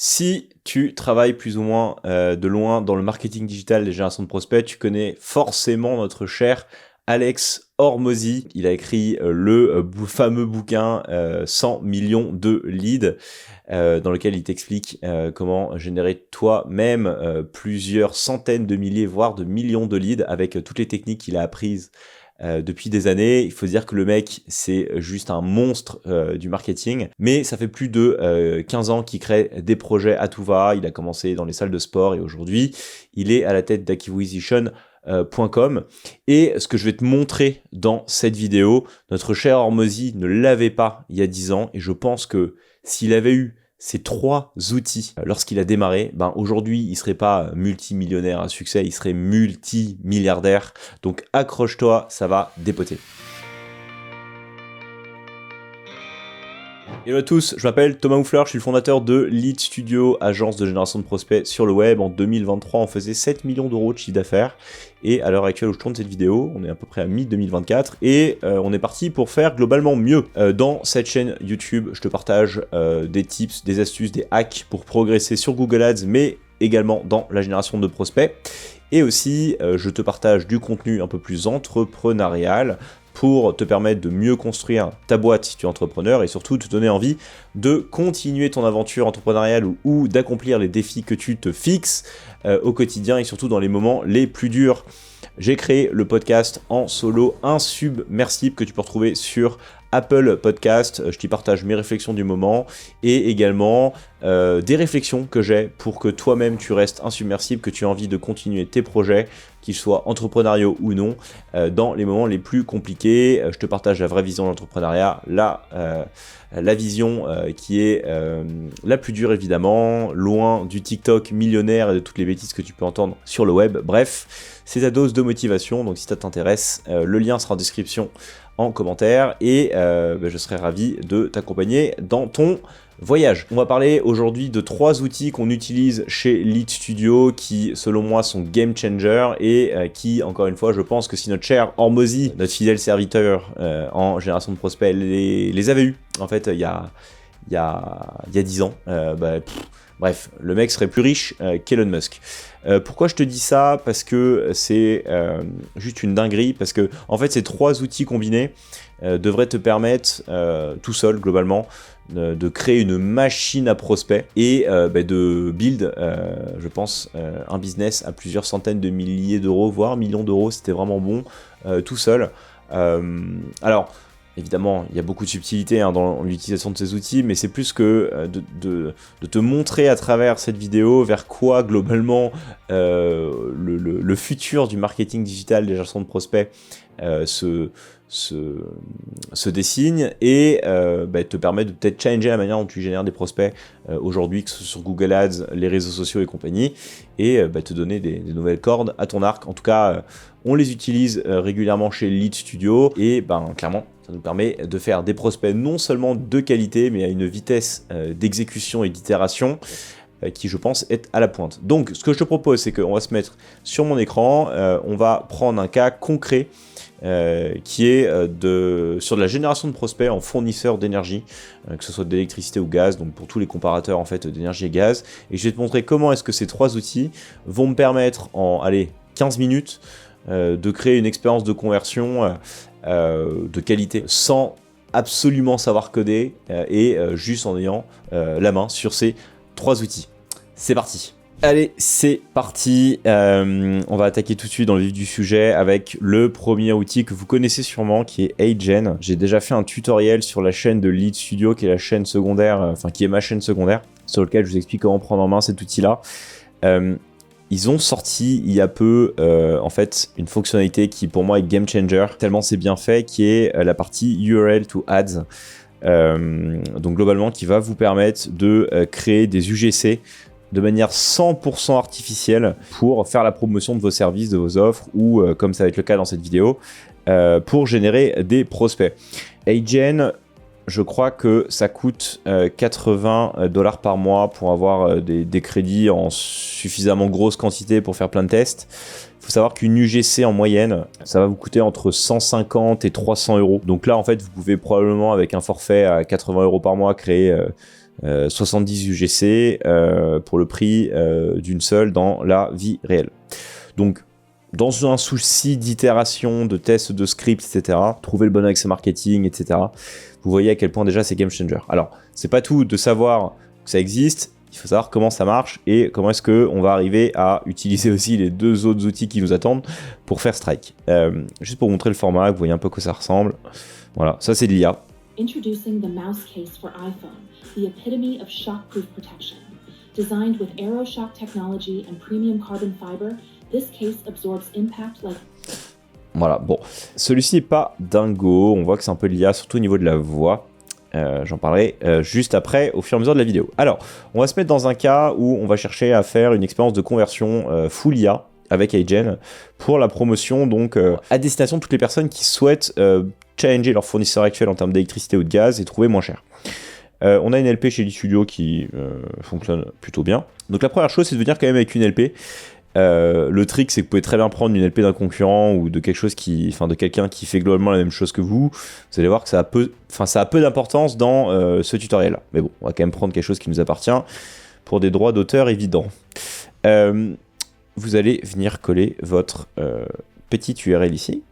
Si tu travailles plus ou moins de loin dans le marketing digital des générations de prospects, tu connais forcément notre cher Alex Hormozi. Il a écrit le fameux bouquin 100 millions de leads dans lequel il t'explique comment générer toi-même plusieurs centaines de milliers, voire de millions de leads avec toutes les techniques qu'il a apprises depuis des années. Il faut dire que le mec, c'est juste un monstre du marketing, mais ça fait plus de 15 ans qu'il crée des projets à tout va. Il a commencé dans les salles de sport et aujourd'hui, il est à la tête d'acquisition.com. Et ce que je vais te montrer dans cette vidéo, notre cher Hormozi ne l'avait pas il y a 10 ans et je pense que s'il avait eu ces 3 outils lorsqu'il a démarré, aujourd'hui il serait pas multimillionnaire à succès, il serait multimilliardaire. Donc accroche-toi, ça va dépoter. Hello à tous, je m'appelle Thomas Houfleur, je suis le fondateur de Lead Studio, agence de génération de prospects sur le web. En 2023, on faisait 7 millions d'euros de chiffre d'affaires. Et à l'heure actuelle où je tourne cette vidéo, on est à peu près à mi-2024 et on est parti pour faire globalement mieux. Dans cette chaîne YouTube, je te partage des tips, des astuces, des hacks pour progresser sur Google Ads, mais également dans la génération de prospects. Et aussi, je te partage du contenu un peu plus entrepreneurial pour te permettre de mieux construire ta boîte si tu es entrepreneur et surtout te donner envie de continuer ton aventure entrepreneuriale ou d'accomplir les défis que tu te fixes au quotidien et surtout dans les moments les plus durs. J'ai créé le podcast en solo insubmersible que tu peux retrouver sur Apple Podcast. Je t'y partage mes réflexions du moment et également des réflexions que j'ai pour que toi-même tu restes insubmersible, que tu aies envie de continuer tes projets, qu'ils soient entrepreneuriaux ou non, dans les moments les plus compliqués. Je te partage la vraie vision de l'entrepreneuriat, la vision qui est la plus dure évidemment, loin du TikTok millionnaire et de toutes les bêtises que tu peux entendre sur le web. Bref, c'est ta dose de motivation, donc si ça t'intéresse, le lien sera en description en commentaire et je serai ravi de t'accompagner dans ton voyage. On va parler aujourd'hui de 3 outils qu'on utilise chez Lead Studio qui, selon moi, sont game changer et qui, encore une fois, je pense que si notre cher Hormozi, notre fidèle serviteur en génération de prospects, les avait eus, en fait, il y a 10 ans, bref, le mec serait plus riche qu'Elon Musk. Pourquoi je te dis ça? Parce que c'est juste une dinguerie, parce que en fait ces 3 outils combinés devraient te permettre tout seul globalement de créer une machine à prospects et de build, je pense, un business à plusieurs centaines de milliers d'euros, voire millions d'euros, c'était vraiment bon tout seul. Alors évidemment, il y a beaucoup de subtilité dans l'utilisation de ces outils, mais c'est plus que de te montrer à travers cette vidéo vers quoi, globalement, le futur du marketing digital des générations de prospects se dessine et te permet de peut-être changer la manière dont tu génères des prospects aujourd'hui, que ce soit sur Google Ads, les réseaux sociaux et compagnie, et te donner des nouvelles cordes à ton arc. En tout cas, on les utilise régulièrement chez Lead Studio et clairement, ça nous permet de faire des prospects non seulement de qualité, mais à une vitesse d'exécution et d'itération qui, je pense, est à la pointe. Donc, ce que je te propose, c'est qu'on va se mettre sur mon écran, on va prendre un cas concret qui est sur de la génération de prospects en fournisseur d'énergie, que ce soit d'électricité ou gaz, donc pour tous les comparateurs en fait d'énergie et gaz. Et je vais te montrer comment est-ce que ces 3 outils vont me permettre en 15 minutes de créer une expérience de conversion de qualité sans absolument savoir coder et juste en ayant la main sur ces 3 outils. C'est parti. Allez, c'est parti. On va attaquer tout de suite dans le vif du sujet avec le premier outil que vous connaissez sûrement qui est Agent. J'ai déjà fait un tutoriel sur la chaîne de Lead Studio qui est la chaîne secondaire, qui est ma chaîne secondaire, sur lequel je vous explique comment prendre en main cet outil-là. Ils ont sorti il y a peu en fait une fonctionnalité qui pour moi est game changer, tellement c'est bien fait, qui est la partie URL to Ads. Donc globalement qui va vous permettre de créer des UGC de manière 100% artificielle pour faire la promotion de vos services, de vos offres ou comme ça va être le cas dans cette vidéo pour générer des prospects. Agent, je crois que ça coûte $80 par mois pour avoir des crédits en suffisamment grosse quantité pour faire plein de tests. Il faut savoir qu'une UGC en moyenne, ça va vous coûter entre 150 et 300 euros. Donc là, en fait, vous pouvez probablement, avec un forfait à 80 euros par mois, créer 70 UGC pour le prix d'une seule dans la vie réelle. Donc, dans un souci d'itération, de tests de script, etc., trouver le bon axe marketing, etc., vous voyez à quel point déjà c'est game changer. Alors, c'est pas tout de savoir que ça existe, il faut savoir comment ça marche et comment est-ce qu'on va arriver à utiliser aussi les deux autres outils qui nous attendent pour faire Strike. Juste pour vous montrer le format, vous voyez un peu à quoi ça ressemble. Voilà, ça c'est de l'IA. Introducing the mouse case for iPhone, the epitome of shockproof protection. Designed with AeroShock technology and premium carbon fiber, this case absorbs impact like... Voilà, bon. Celui-ci n'est pas dingo, on voit que c'est un peu de l'IA, surtout au niveau de la voix. J'en parlerai juste après, au fur et à mesure de la vidéo. Alors, on va se mettre dans un cas où on va chercher à faire une expérience de conversion full IA avec iGen pour la promotion, donc à destination de toutes les personnes qui souhaitent challenger leur fournisseur actuel en termes d'électricité ou de gaz et trouver moins cher. On a une LP chez Lead Studio qui fonctionne plutôt bien. Donc la première chose, c'est de venir quand même avec une LP. Le trick, c'est que vous pouvez très bien prendre une LP d'un concurrent ou de quelque chose de quelqu'un qui fait globalement la même chose que vous. Vous allez voir que ça a peu d'importance dans ce tutoriel. Mais bon, on va quand même prendre quelque chose qui nous appartient pour des droits d'auteur évidents. Vous allez venir coller votre petite URL ici.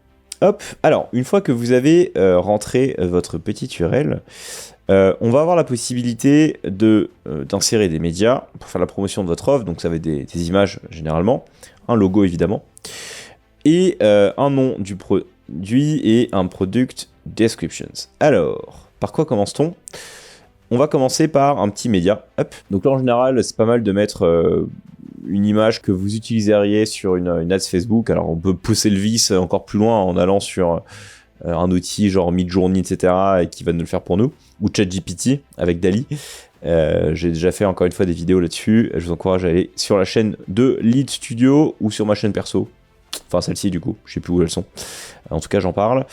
Hop. Alors, une fois que vous avez rentré votre petite URL, on va avoir la possibilité d'insérer des médias pour faire la promotion de votre offre. Donc ça va être des images généralement, un logo évidemment, et un nom du produit et un product descriptions. Alors, par quoi commence-t-on ? On va commencer par un petit média. Hop. Donc là en général, c'est pas mal de mettre une image que vous utiliseriez sur une ads Facebook. Alors on peut pousser le vice encore plus loin en allant sur un outil genre Midjourney, etc. et qui va nous le faire pour nous, ou ChatGPT avec DALL-E. J'ai déjà fait encore une fois des vidéos là-dessus. Je vous encourage à aller sur la chaîne de Lead Studio ou sur ma chaîne perso. Enfin celle-ci du coup, je sais plus où elles sont. En tout cas j'en parle.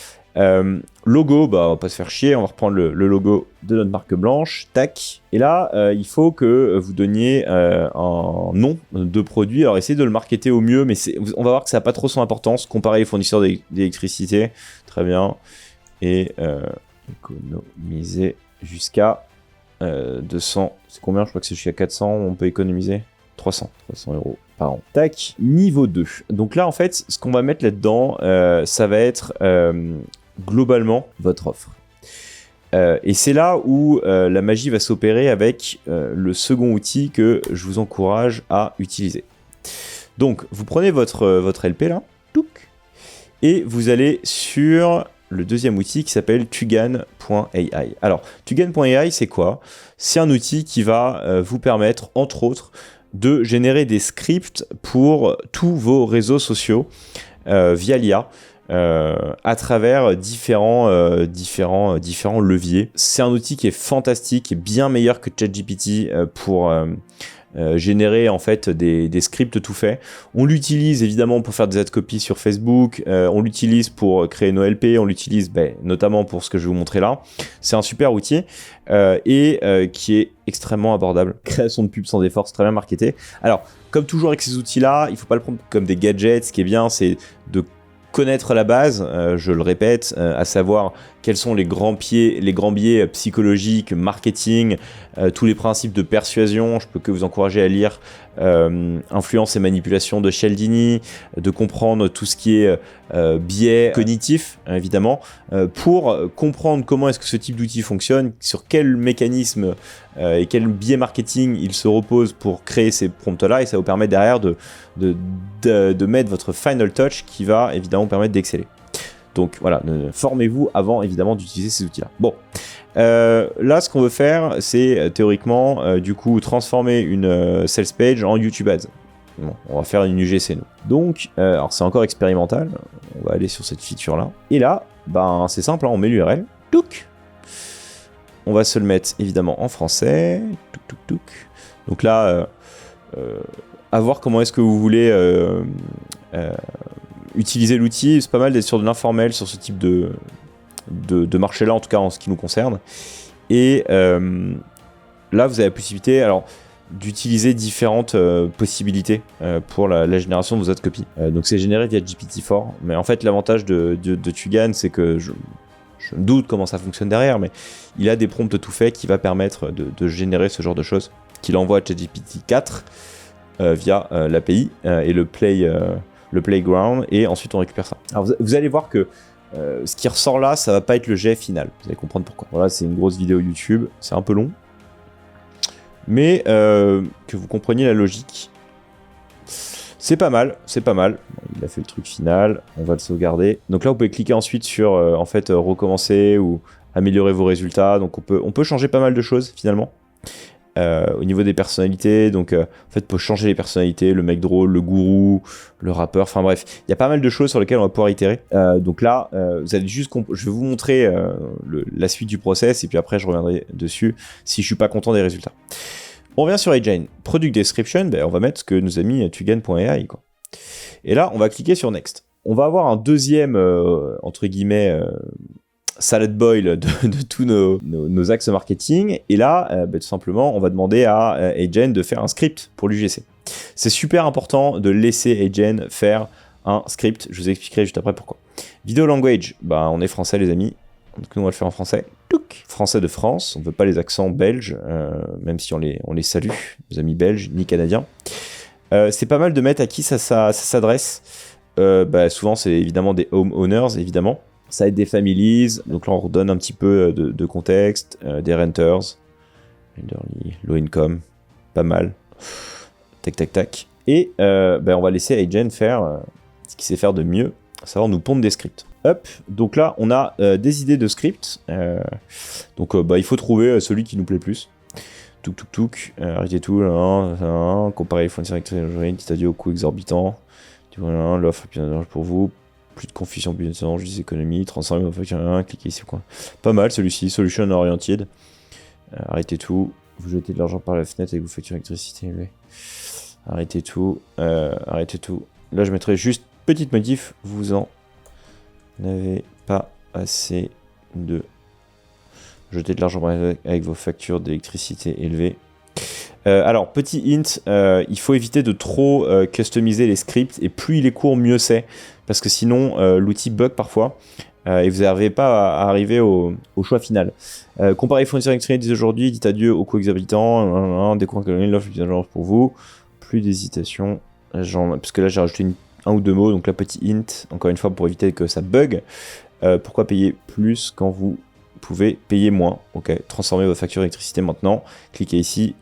Logo, bah on va pas se faire chier, on va reprendre le logo de notre marque blanche, tac. Et là, il faut que vous donniez un nom de produit. Alors essayez de le marketer au mieux, mais on va voir que ça n'a pas trop son importance. Comparez les fournisseurs d'électricité, très bien. Et économiser jusqu'à 200, c'est combien ? Je crois que c'est jusqu'à 400, on peut économiser 300 € par an. Tac, niveau 2. Donc là, en fait, ce qu'on va mettre là-dedans, ça va être globalement votre offre. Et c'est là où la magie va s'opérer avec le second outil que je vous encourage à utiliser. Donc, vous prenez votre LP là, et vous allez sur le deuxième outil qui s'appelle Tugan.ai. Alors, Tugan.ai, c'est quoi ? C'est un outil qui va vous permettre, entre autres, de générer des scripts pour tous vos réseaux sociaux via l'IA. À travers différents leviers. C'est un outil qui est fantastique et bien meilleur que ChatGPT pour générer en fait des scripts tout faits. On l'utilise évidemment pour faire des ad copies sur Facebook, on l'utilise pour créer nos LP, on l'utilise notamment pour ce que je vais vous montrer là. C'est un super outil et qui est extrêmement abordable. Création de pubs sans effort, c'est très bien marketé. Alors, comme toujours avec ces outils-là, il ne faut pas le prendre comme des gadgets. Ce qui est bien, c'est de connaître la base, je le répète, à savoir quels sont les grands biais psychologiques, marketing, tous les principes de persuasion. Je peux que vous encourager à lire Influence et manipulation de Cialdini, de comprendre tout ce qui est biais cognitif, évidemment, pour comprendre comment est-ce que ce type d'outil fonctionne, sur quel mécanisme et quel biais marketing il se repose pour créer ces prompts-là, et ça vous permet derrière de mettre votre final touch qui va évidemment vous permettre d'exceller. Donc voilà, formez-vous avant évidemment d'utiliser ces outils-là. Bon, là ce qu'on veut faire, c'est théoriquement du coup transformer une sales page en YouTube Ads. Bon, on va faire une UGC nous. Donc, alors c'est encore expérimental, on va aller sur cette feature-là. Et là, c'est simple, hein, on met l'URL, touc. On va se le mettre évidemment en français, touc. Donc là, à voir comment est-ce que vous voulez utiliser l'outil. C'est pas mal d'être sur de l'informel sur ce type de marché-là, en tout cas en ce qui nous concerne. Et là, vous avez la possibilité d'utiliser différentes possibilités pour la génération de vos ad copies. Donc c'est généré via GPT-4, mais en fait l'avantage de Tugan, c'est que je je me doute comment ça fonctionne derrière, mais il a des prompts tout faits qui va permettre de générer ce genre de choses, qu'il envoie à ChatGPT 4 via l'API et le playground, et ensuite on récupère ça. Alors vous allez voir que ce qui ressort là, ça va pas être le jet final. Vous allez comprendre pourquoi. Voilà, c'est une grosse vidéo YouTube, c'est un peu long, mais que vous compreniez la logique. C'est pas mal, c'est pas mal. Il a fait le truc final, on va le sauvegarder. Donc là, vous pouvez cliquer ensuite sur en fait recommencer ou améliorer vos résultats. Donc on peut changer pas mal de choses finalement. Au niveau des personnalités, donc en fait, on peut changer les personnalités, le mec drôle, le gourou, le rappeur, enfin bref, il y a pas mal de choses sur lesquelles on va pouvoir itérer. Donc là, vous allez juste, je vais vous montrer la suite du process et puis après je reviendrai dessus si je suis pas content des résultats. On revient sur AgeN. Product Description, ben, on va mettre ce que nous a mis Tugan.ai, quoi. Et là, on va cliquer sur Next. On va avoir un deuxième, entre guillemets, salad boil de tous nos axes marketing. Et là, ben, tout simplement, on va demander à AgeN de faire un script pour l'UGC. C'est super important de laisser AgeN faire un script. Je vous expliquerai juste après pourquoi. Video language, ben, on est français, les amis. Donc nous, on va le faire en français. Français de France, on ne veut pas les accents belges, même si on les salue, nos amis belges, ni canadiens. C'est pas mal de mettre à qui ça s'adresse. Bah, souvent, c'est évidemment des homeowners, évidemment. Ça aide des families, donc là, on redonne un petit peu de contexte, des renters, low income, pas mal. Tac, tac, tac. Et bah, on va laisser AgeN faire ce qu'il sait faire de mieux, à savoir nous pondre des scripts. Hop, donc là on a des idées de scripts, donc bah, il faut trouver celui qui nous plaît plus. Arrêtez tout, comparer les fournisseurs électriques, c'est-à-dire au coût exorbitant, l'offre plus d'argent pour vous, plus de confusion, plus d'argent, juste économie, transformer vos factures, cliquez ici, quoi. Pas mal celui-ci, solution oriented, arrêtez tout, vous jetez de l'argent par la fenêtre avec vos factures d'électricité élevées. Arrêtez tout, arrêtez tout. Là je mettrai juste petite modif, vous en n'avez pas assez de jeter de l'argent avec vos factures d'électricité élevées. Alors, petit hint, il faut éviter de trop customiser les scripts, et plus il est court, mieux c'est, parce que sinon, l'outil bug parfois, et vous n'arrivez pas à arriver au choix final. Comparez les fournisseurs électriques d'aujourd'hui, dites adieu au coût exorbitant, découvrir l'offre plus d'argent pour vous, plus d'hésitation, parce que là j'ai rajouté un ou deux mots, donc là petit hint, encore une fois pour éviter que ça bug. Pourquoi payer plus quand vous pouvez payer moins? Ok, transformez votre facture d'électricité maintenant, cliquez ici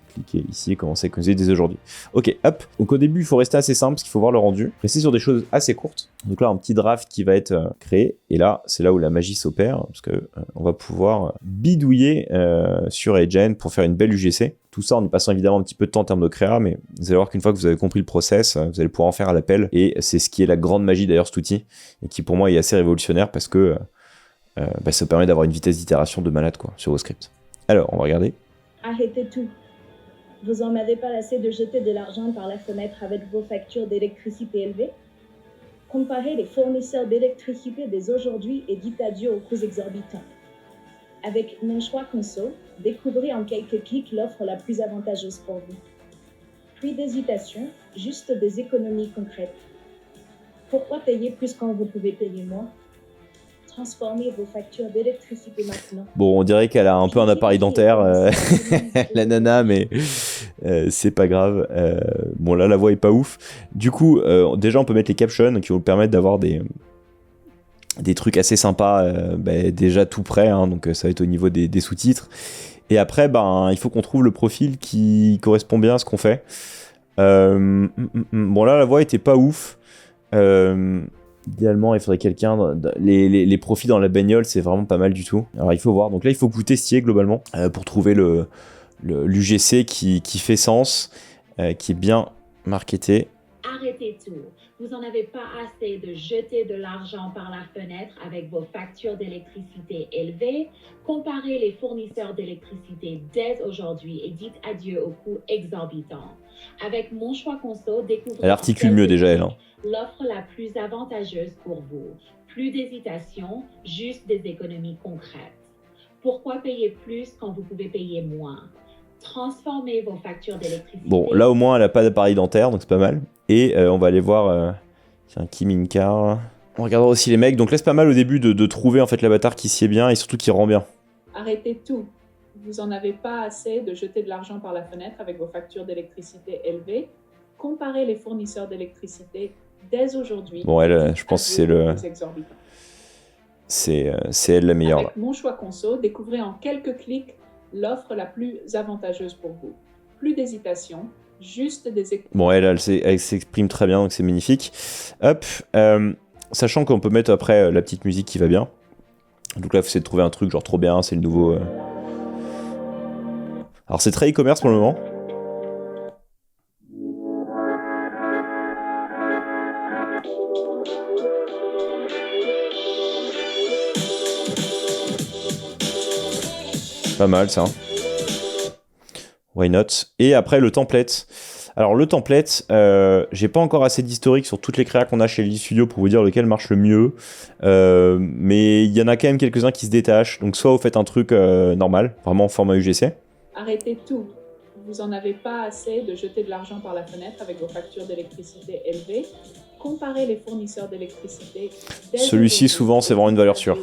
et commencez à économiser dès aujourd'hui. Ok, hop, donc au début il faut rester assez simple parce qu'il faut voir le rendu, rester sur des choses assez courtes. Donc là un petit draft qui va être créé, et là c'est là où la magie s'opère, parce que on va pouvoir bidouiller sur AgeN pour faire une belle UGC. Tout ça en y passant évidemment un petit peu de temps en termes de créa, mais vous allez voir qu'une fois que vous avez compris le process, vous allez pouvoir en faire à l'appel, et c'est ce qui est la grande magie d'ailleurs cet outil, et qui pour moi est assez révolutionnaire parce que bah, ça permet d'avoir une vitesse d'itération de malade quoi, sur vos scripts. Alors, on va regarder. Arrêtez tout. Vous en avez pas assez de jeter de l'argent par la fenêtre avec vos factures d'électricité élevées? Comparez les fournisseurs d'électricité dès aujourd'hui et dites adieu aux coûts exorbitants. Avec Mon Choix Conso, découvrez en quelques clics l'offre la plus avantageuse pour vous. Plus d'hésitation, juste des économies concrètes. Pourquoi payer plus quand vous pouvez payer moins? Transformez vos factures d'électricité maintenant. Bon, on dirait qu'elle a un peu un appareil dentaire, la nana, mais c'est pas grave. Bon, là, la voix est pas ouf. Du coup, déjà, on peut mettre les captions qui vont nous permettre d'avoir des trucs assez sympas, déjà tout prêt, hein, donc ça va être au niveau des sous-titres. Et après, il faut qu'on trouve le profil qui correspond bien à ce qu'on fait. Bon, là, la voix était pas ouf. Idéalement, il faudrait quelqu'un... Les profils dans la bagnole, c'est vraiment pas mal du tout. Alors, il faut voir. Donc là, il faut que vous testiez globalement pour trouver l'UGC qui fait sens, qui est bien marketé. Arrêtez tout. Vous n'en avez pas assez de jeter de l'argent par la fenêtre avec vos factures d'électricité élevées. Comparez les fournisseurs d'électricité dès aujourd'hui et dites adieu aux coûts exorbitants. Avec Mon Choix Conso, découvrez... Elle articule mieux déjà, elle. Hein. L'offre la plus avantageuse pour vous. Plus d'hésitation, juste des économies concrètes. Pourquoi payer plus quand vous pouvez payer moins? Transformez vos factures d'électricité... Bon, là au moins elle n'a pas d'appareil dentaire, donc c'est pas mal. Et on va aller voir... tiens, Kim Inkar. On regardera aussi les mecs. Donc là, c'est pas mal au début de trouver en fait l'avatar qui s'y est bien et surtout qui rend bien. Arrêtez tout. Vous n'en avez pas assez de jeter de l'argent par la fenêtre avec vos factures d'électricité élevées. Comparez les fournisseurs d'électricité dès aujourd'hui. Bon, elle, je pense que c'est le... exorbitants. C'est elle la meilleure. Avec Là. Mon Choix Conso, découvrez en quelques clics l'offre la plus avantageuse pour vous. Plus d'hésitation, juste des... Bon, elle s'exprime très bien, donc c'est magnifique. Hop, sachant qu'on peut mettre après la petite musique qui va bien. Donc là, il faut essayer de trouver un truc genre trop bien, c'est le nouveau... Alors c'est très e-commerce pour le moment. Pas mal ça. Why not? Et après le template. Alors le template, j'ai pas encore assez d'historique sur toutes les créas qu'on a chez Elite Studio pour vous dire lequel marche le mieux. Mais il y en a quand même quelques-uns qui se détachent. Donc soit vous faites un truc normal, vraiment en format UGC. Arrêtez tout. Vous n'en avez pas assez de jeter de l'argent par la fenêtre avec vos factures d'électricité élevées. Comparez les fournisseurs d'électricité. Celui-ci, souvent, c'est vraiment une valeur sûre.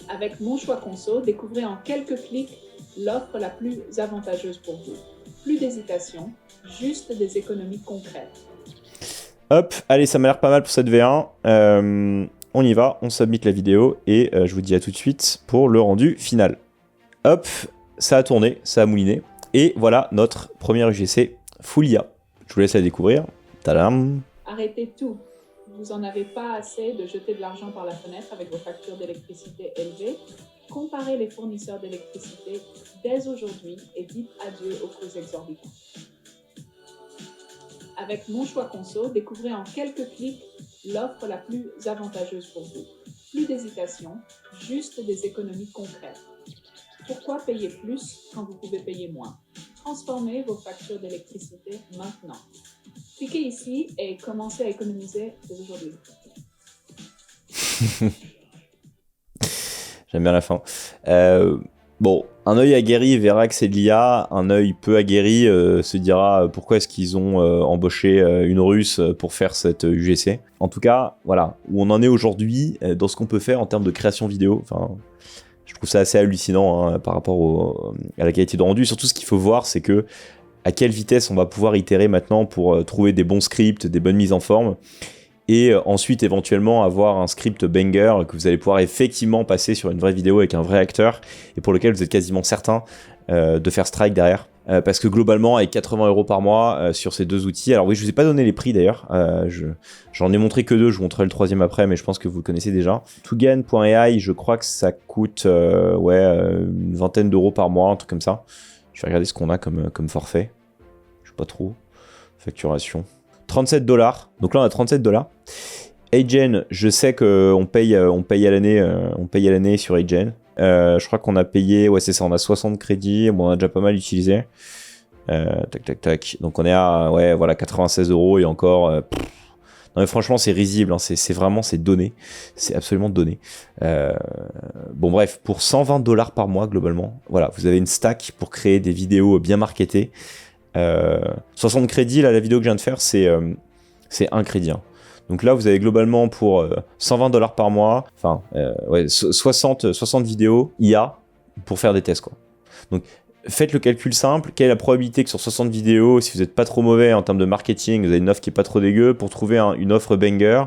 Avec Mon Choix Conso, découvrez en quelques clics l'offre la plus avantageuse pour vous. Plus d'hésitation, juste des économies concrètes. Hop, allez, ça m'a l'air pas mal pour cette V1. On y va, on submit la vidéo et je vous dis à tout de suite pour le rendu final. Hop, ça a tourné, ça a mouliné. Et voilà notre première UGC full IA. Je vous laisse la découvrir. Tadam! Arrêtez tout. Vous n'en avez pas assez de jeter de l'argent par la fenêtre avec vos factures d'électricité élevées. Comparez les fournisseurs d'électricité dès aujourd'hui et dites adieu aux coûts exorbitants. Avec Mon Choix Conso, découvrez en quelques clics l'offre la plus avantageuse pour vous. Plus d'hésitation, juste des économies concrètes. Pourquoi payer plus quand vous pouvez payer moins? Transformez vos factures d'électricité maintenant. Cliquez ici et commencez à économiser dès aujourd'hui. J'aime bien la fin. Bon, un œil aguerri verra que c'est de l'IA, un œil peu aguerri se dira pourquoi est-ce qu'ils ont embauché une russe pour faire cette UGC. En tout cas, voilà, où on en est aujourd'hui, dans ce qu'on peut faire en termes de création vidéo, enfin... Je trouve ça assez hallucinant hein, par rapport à la qualité de rendu. Surtout, ce qu'il faut voir, c'est que à quelle vitesse on va pouvoir itérer maintenant pour trouver des bons scripts, des bonnes mises en forme, et ensuite éventuellement avoir un script banger que vous allez pouvoir effectivement passer sur une vraie vidéo avec un vrai acteur, et pour lequel vous êtes quasiment certain de faire strike derrière. Parce que globalement, avec 80 € par mois sur ces deux outils, alors oui, je vous ai pas donné les prix d'ailleurs, j'en ai montré que deux, je vous montrerai le troisième après, mais je pense que vous le connaissez déjà. Tugan.ai, je crois que ça coûte une vingtaine d'euros par mois, un truc comme ça. Je vais regarder ce qu'on a comme forfait. Je sais pas trop. Facturation. 37 $. Donc là, on a 37 $. Agen, je sais qu'on paye à l'année sur Agen. Je crois qu'on a payé, ouais c'est ça, on a 60 crédits, bon, on a déjà pas mal utilisé. Tac. Donc on est à, ouais voilà, 96 € et encore... non mais franchement c'est risible, hein, c'est vraiment, c'est donné. C'est absolument donné. Bon bref, pour 120 $ par mois globalement, voilà, vous avez une stack pour créer des vidéos bien marketées. 60 crédits, là la vidéo que je viens de faire, c'est un crédit. Hein. Donc là, vous avez globalement pour 120 $ par mois, enfin, 60 vidéos IA pour faire des tests, quoi. Donc, faites le calcul simple. Quelle est la probabilité que sur 60 vidéos, si vous n'êtes pas trop mauvais en termes de marketing, vous avez une offre qui est pas trop dégueu, pour trouver une offre banger,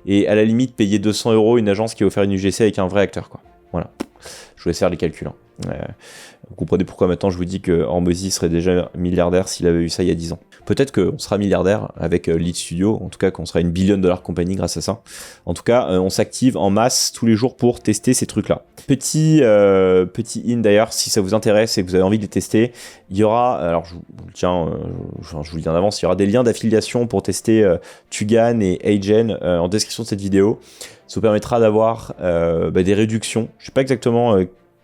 et à la limite, payer 200 € une agence qui va vous faire une UGC avec un vrai acteur, quoi. Voilà. Je vous laisse faire les calculs. Hein. Vous comprenez pourquoi maintenant je vous dis que Hormozy serait déjà milliardaire s'il avait eu ça il y a 10 ans. Peut-être qu'on sera milliardaire avec Lead Studio, en tout cas qu'on sera une $1 billion compagnie grâce à ça. En tout cas, on s'active en masse tous les jours pour tester ces trucs-là. Petit in d'ailleurs, si ça vous intéresse et que vous avez envie de les tester, il y aura, alors je vous le dis en avance, il y aura des liens d'affiliation pour tester Tugan et Agen en description de cette vidéo. Ça vous permettra d'avoir des réductions. Je ne sais pas exactement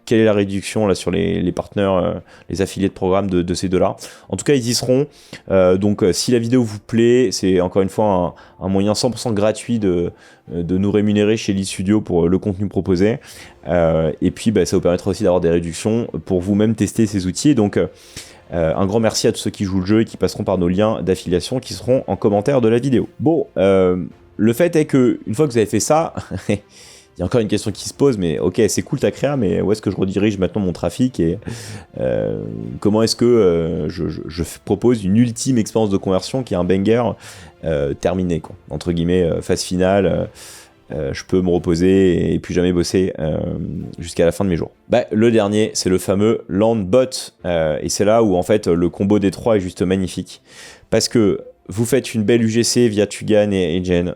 quelle est la réduction là sur les partenaires, les affiliés de programme de ces deux-là. En tout cas, ils y seront. Donc, si la vidéo vous plaît, c'est encore une fois un moyen 100% gratuit de nous rémunérer chez Lead Studio pour le contenu proposé. Et puis, ça vous permettra aussi d'avoir des réductions pour vous-même tester ces outils. Donc, Un grand merci à tous ceux qui jouent le jeu et qui passeront par nos liens d'affiliation qui seront en commentaire de la vidéo. Bon, le fait est que une fois que vous avez fait ça, il y a encore une question qui se pose, mais ok, c'est cool ta créa, mais où est-ce que je redirige maintenant mon trafic et comment est-ce que je propose une ultime expérience de conversion qui est un banger terminé, quoi. Entre guillemets, phase finale. Je peux me reposer et plus jamais bosser jusqu'à la fin de mes jours. Bah, le dernier, c'est le fameux Landbot, et c'est là où en fait le combo des trois est juste magnifique, parce que vous faites une belle UGC via Tugan et Agen,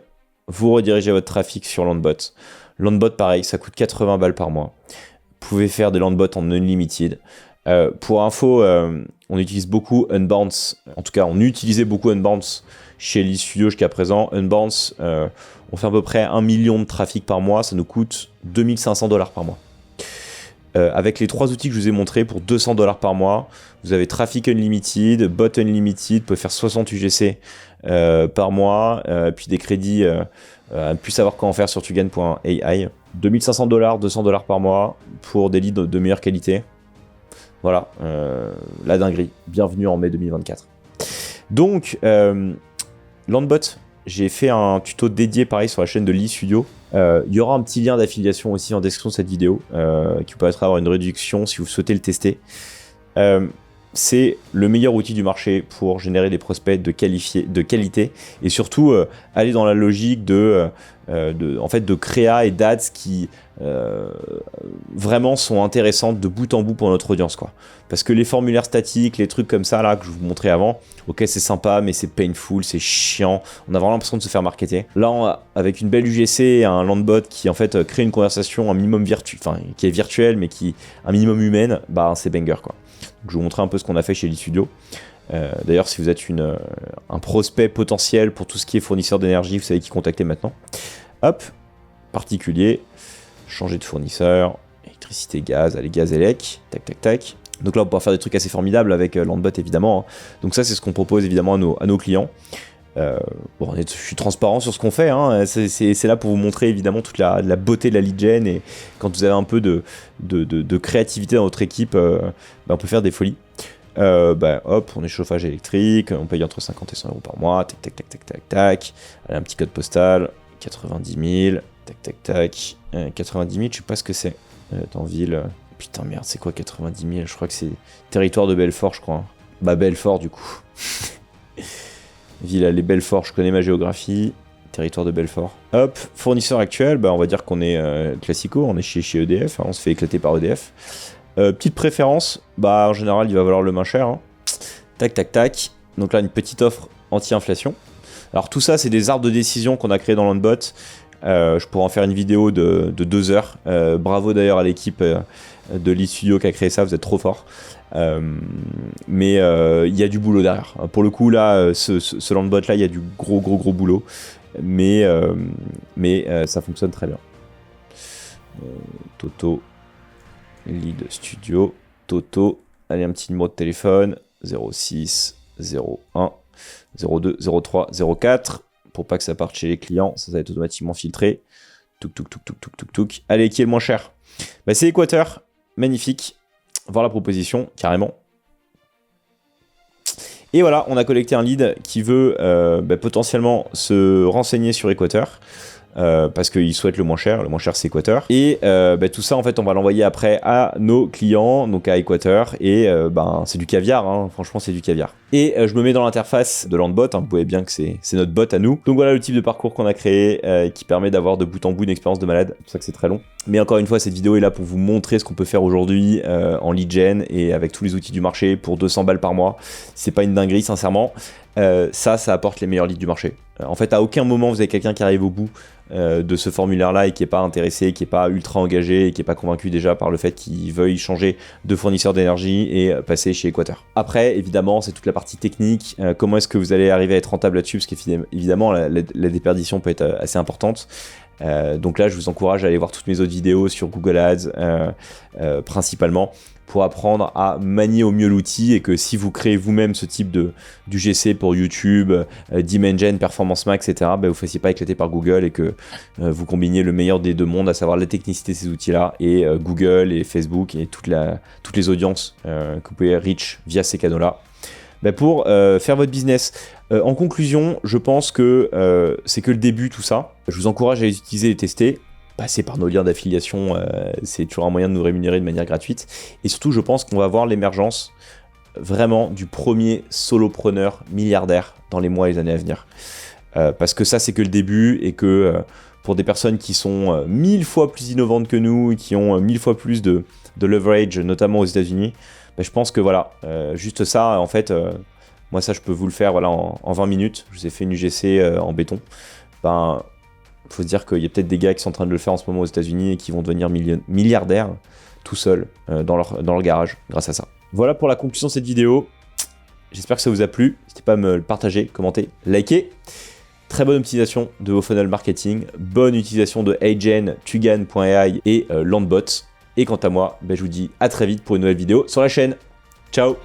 vous redirigez votre trafic sur Landbot. Landbot, pareil, ça coûte 80 balles par mois. Vous pouvez faire des Landbots en unlimited. Pour info, on utilise beaucoup Unbounce, en tout cas on utilisait beaucoup Unbounce chez Elite Studio jusqu'à présent. Unbounce, on fait à peu près 1 million de trafic par mois, ça nous coûte 2500 $ par mois. Avec les trois outils que je vous ai montrés, pour 200 $ par mois, vous avez Traffic Unlimited, Bot Unlimited, vous pouvez faire 60 UGC par mois, puis des crédits à ne plus savoir quoi en faire sur tugan.ai. 2500 $, 200 $ par mois pour des leads de meilleure qualité. Voilà, la dinguerie. Bienvenue en mai 2024. Donc, Landbot, j'ai fait un tuto dédié pareil sur la chaîne de Elite Studio. Il y aura un petit lien d'affiliation aussi en description de cette vidéo qui vous permettra d'avoir une réduction si vous souhaitez le tester. C'est le meilleur outil du marché pour générer des prospects de qualité et surtout aller dans la logique de créa et d'ads qui vraiment sont intéressantes de bout en bout pour notre audience, quoi. Parce que les formulaires statiques, les trucs comme ça là que je vous montrais avant, ok, c'est sympa mais c'est painful, c'est chiant, on a vraiment l'impression de se faire marketer. Là, avec une belle UGC et un Landbot qui en fait crée une conversation un minimum qui est virtuelle mais qui un minimum humaine, bah c'est banger, quoi. Donc, je vais vous montrer un peu ce qu'on a fait chez Elite Studio. D'ailleurs, si vous êtes un prospect potentiel pour tout ce qui est fournisseur d'énergie, vous savez qui contacter maintenant. Hop, particulier, changer de fournisseur, électricité, gaz, allez, gaz, élec, tac, tac, tac. Donc là, on peut faire des trucs assez formidables avec Landbot, évidemment, hein. Donc ça, c'est ce qu'on propose évidemment à nos clients. Bon, je suis transparent sur ce qu'on fait, hein. C'est là pour vous montrer évidemment toute la beauté de la lead gen, et quand vous avez un peu de créativité dans votre équipe, on peut faire des folies. Hop, on est chauffage électrique, on paye entre 50 et 100 € par mois, tac, tac, tac, tac, tac, tac. Allez, un petit code postal, 90 000, tac, tac, tac. 90 000, je sais pas ce que c'est. Dans ville, putain merde, c'est quoi 90 000? Je crois que c'est territoire de Belfort, je crois. Bah Belfort du coup. Ville les Belfort, je connais ma géographie. Territoire de Belfort. Hop, fournisseur actuel, on va dire qu'on est classico, on est chez EDF, hein, on se fait éclater par EDF. Petite préférence, en général il va valoir le moins cher, hein. Tac tac tac. Donc là une petite offre anti-inflation. Alors tout ça c'est des arbres de décision qu'on a créés dans Landbot. Je pourrais en faire une vidéo de 2 heures. Bravo d'ailleurs à l'équipe de Elite Studio qui a créé ça, vous êtes trop forts. Mais il y a du boulot derrière. Pour le coup là, ce Landbot là, il y a du gros boulot. Mais ça fonctionne très bien. Toto, Lead Studio, Toto. Allez, un petit numéro de téléphone, 06 01 02 03 04. Pour pas que ça parte chez les clients, ça va être automatiquement filtré. Touk. Allez, qui est le moins cher? C'est Équateur, magnifique. Voir la proposition, carrément. Et voilà, on a collecté un lead qui veut potentiellement se renseigner sur Équateur. Parce qu'il souhaite le moins cher c'est Équateur. Et tout ça en fait on va l'envoyer après à nos clients, donc à Équateur, et c'est du caviar, hein. Franchement c'est du caviar. Et je me mets dans l'interface de Landbot, hein. Vous voyez bien que c'est notre bot à nous. Donc voilà le type de parcours qu'on a créé qui permet d'avoir de bout en bout une expérience de malade. C'est pour ça que c'est très long. Mais encore une fois, cette vidéo est là pour vous montrer ce qu'on peut faire aujourd'hui en lead gen et avec tous les outils du marché pour 200 balles par mois. C'est pas une dinguerie sincèrement. Ça apporte les meilleurs leads du marché. En fait, à aucun moment vous avez quelqu'un qui arrive au bout de ce formulaire-là et qui n'est pas intéressé, qui n'est pas ultra engagé et qui n'est pas convaincu déjà par le fait qu'il veuille changer de fournisseur d'énergie et passer chez Équateur. Après, évidemment, c'est toute la partie technique. Comment est-ce que vous allez arriver à être rentable là-dessus? Parce qu'évidemment, la déperdition peut être assez importante. Donc là, je vous encourage à aller voir toutes mes autres vidéos sur Google Ads, principalement, pour apprendre à manier au mieux l'outil, et que si vous créez vous-même ce type d'UGC pour YouTube, Dimension, Performance Max, etc., vous ne fassiez pas éclater par Google, et que vous combiniez le meilleur des deux mondes, à savoir la technicité de ces outils-là, et Google et Facebook et toutes les audiences que vous pouvez reach via ces canaux-là, pour faire votre business. En conclusion, je pense que c'est que le début, tout ça. Je vous encourage à les utiliser et les tester. Passez par nos liens d'affiliation, c'est toujours un moyen de nous rémunérer de manière gratuite. Et surtout, je pense qu'on va voir l'émergence vraiment du premier solopreneur milliardaire dans les mois et les années à venir. Parce que ça, c'est que le début, et que pour des personnes qui sont 1000 fois plus innovantes que nous, qui ont 1000 fois plus de leverage, notamment aux États-Unis, je pense que voilà, juste ça, en fait, moi ça, je peux vous le faire voilà, en 20 minutes. Je vous ai fait une UGC en béton. Il faut se dire qu'il y a peut-être des gars qui sont en train de le faire en ce moment aux États-Unis et qui vont devenir milliardaires tout seuls dans leur garage grâce à ça. Voilà pour la conclusion de cette vidéo. J'espère que ça vous a plu. N'hésitez pas à me le partager, commenter, liker. Très bonne optimisation de vos funnels marketing. Bonne utilisation de Agen, Tugan.ai et Landbot. Et quant à moi, je vous dis à très vite pour une nouvelle vidéo sur la chaîne. Ciao!